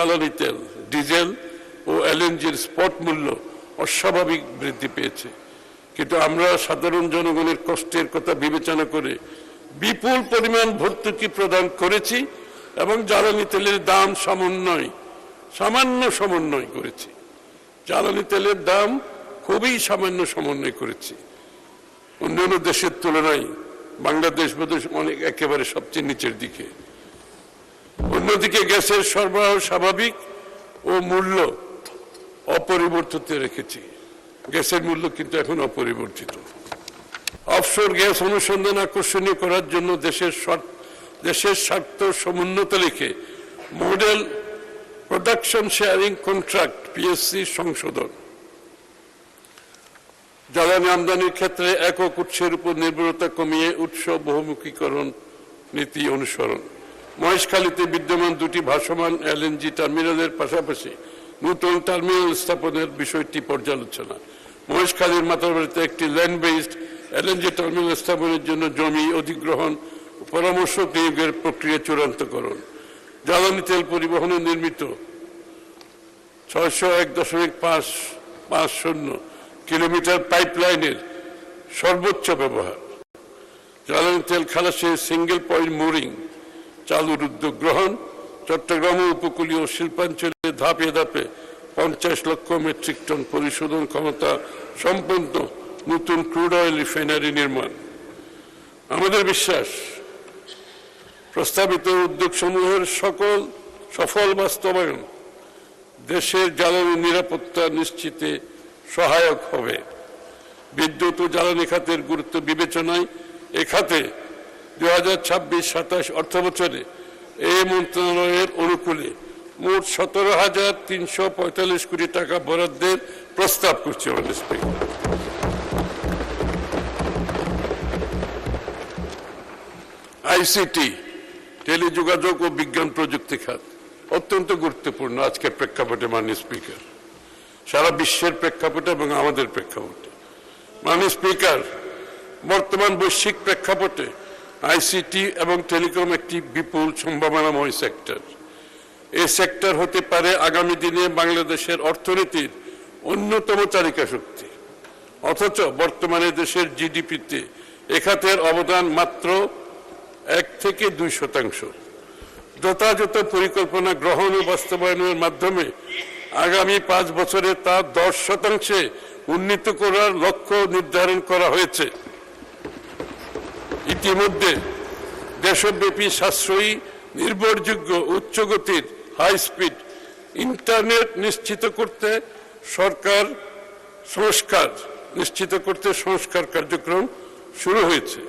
জ্বালানি তেল, ডিজেল ও এলএনজির স্পট মূল্য অস্বাভাবিক বৃদ্ধি পেয়েছে, কিন্তু আমরা সাধারণ জনগণের কষ্টের কথা বিবেচনা করে বিপুল পরিমাণ ভর্তুকি প্রদান করেছি এবং জ্বালানি তেলের দাম সামান্য সমন্বয় করেছি। জ্বালানি তেলের দাম খুবই সামান্য সমন্বয় করেছি। অন্যান্য দেশের তুলনায় বাংলাদেশ বোধহয় অনেক একেবারে সবচেয়ে নিচের দিকে। অন্যদিকে গ্যাসের সরবরাহ স্বাভাবিক ও মূল্য অপরিবর্তিত রেখেছি। গ্যাসের মূল্য কিন্তু এখন অপরিবর্তিত। অফশোর গ্যাস অনুসন্ধান আকর্ষণীয় করার জন্য দেশের স্বার্থ সমুন্নত রেখে model production sharing contract PSC সংশোধন, জ্বালানি আমদানির ক্ষেত্রে একক উৎসের উপর নির্ভরতা কমিয়ে উৎস বহুমুখীকরণ নীতি অনুসরণ, মহেশখালীতে বিদ্যমান দুটি ভাসমান এলএনজি টার্মিনালের পাশাপাশি নতুন টার্মিনাল স্থাপনের বিষয়টি পর্যালোচনা, মহেশখালীর মাতারবাড়িতে একটি ল্যান্ড বেসড এলএনজি টার্মিনাল স্থাপনের জন্য জমি অধিগ্রহণ পরামর্শ নিয়োগের প্রক্রিয়া চূড়ান্তকরণ, জ্বালানি তেল পরিবহনে নির্মিত 601.550 কিলোমিটার পাইপলাইনের সর্বোচ্চ ব্যবহার, জ্বালানি তেল খালাসে সিঙ্গেল পয়েন্ট মোরিং চালুর উদ্যোগ গ্রহণ, চট্টগ্রাম উপকূলীয় শিল্পাঞ্চলে ধাপে ধাপে 50 লক্ষ মেট্রিক টন পরিশোধন ক্ষমতা সম্পন্ন নতুন ক্রুড অয়েল রিফাইনারি নির্মাণ। আমাদের বিশ্বাস, প্রস্তাবিত উদ্যোগসমূহের সফল বাস্তবায়ন দেশের জ্বালানি নিরাপত্তা নিশ্চিতে সহায়ক হবে। বিদ্যুৎ ও জ্বালানি খাতের গুরুত্ব বিবেচনায় এ খাতে 2026-27 অর্থবছরে এই মন্ত্রণালয়ের অনুকূলে মোট 17,345 কোটি টাকা বরাদ্দের প্রস্তাব করছে। আইসিটি, টেলিযোগাযোগ ও বিজ্ঞান প্রযুক্তি খাত অত্যন্ত গুরুত্বপূর্ণ আজকের প্রেক্ষাপটে। মাননীয় স্পিকার, সারা বিশ্বের প্রেক্ষাপটে এবং আমাদের প্রেক্ষাপটে, মাননীয় স্পিকার, বর্তমান বৈশ্বিক প্রেক্ষাপটে আইসিটি এবং টেলিকম একটি বিপুল সম্ভাবনাময় সেক্টর। এই সেক্টর হতে পারে আগামী দিনে বাংলাদেশের অর্থনীতির অন্যতম চালিকা শক্তি, অথচ বর্তমানে দেশের জিডিপিতে এ খাতের অবদান মাত্র 1 থেকে 2%। যথাযথ পরিকল্পনা গ্রহণ ও বাস্তবায়নের মাধ্যমে আগামী 5 বছরে তা 10% উন্নীত করার লক্ষ্য নির্ধারণ করা হয়েছে। ইতিমধ্যে দেশব্যাপী সাশ্রয়ী, নির্ভরযোগ্য, উচ্চগতির হাই স্পিড ইন্টারনেট নিশ্চিত করতে সংস্কার কার্যক্রম শুরু হয়েছে।